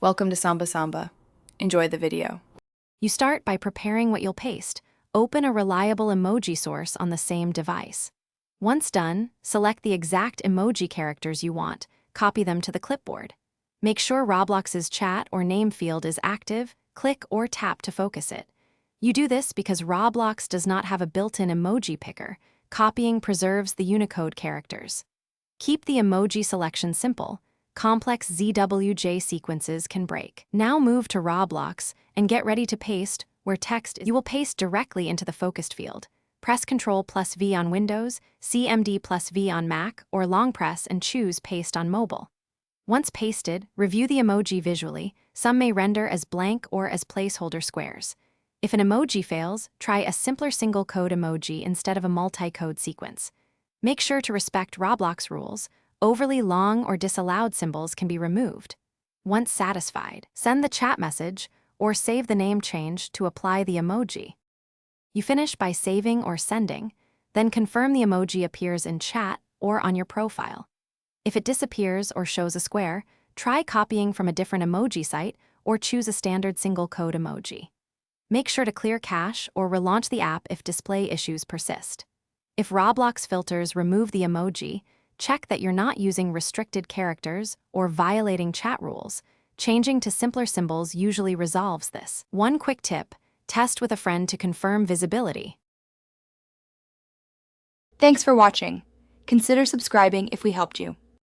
Welcome to Samba Samba. Enjoy the video. You start by preparing what you'll paste. Open a reliable emoji source on the same device. Once done, select the exact emoji characters you want. Copy them to the clipboard. Make sure Roblox's chat or name field is active. Click or tap to focus it. You do this because Roblox does not have a built-in emoji picker. Copying preserves the Unicode characters. Keep the emoji selection simple. Complex ZWJ sequences can break. Now move to Roblox and get ready to paste where text is. You will paste directly into the focused field. Press Ctrl+V on Windows, CMD+V on Mac, or long press and choose Paste on mobile. Once pasted, review the emoji visually. Some may render as blank or as placeholder squares. If an emoji fails, try a simpler single-code emoji instead of a multi-code sequence. Make sure to respect Roblox rules. Overly long or disallowed symbols can be removed. Once satisfied, send the chat message or save the name change to apply the emoji. You finish by saving or sending, then confirm the emoji appears in chat or on your profile. If it disappears or shows a square, try copying from a different emoji site or choose a standard single-code emoji. Make sure to clear cache or relaunch the app if display issues persist. If Roblox filters remove the emoji, check that you're not using restricted characters or violating chat rules. Changing to simpler symbols usually resolves this. One quick tip: test with a friend to confirm visibility. Thanks for watching. Consider subscribing if we helped you.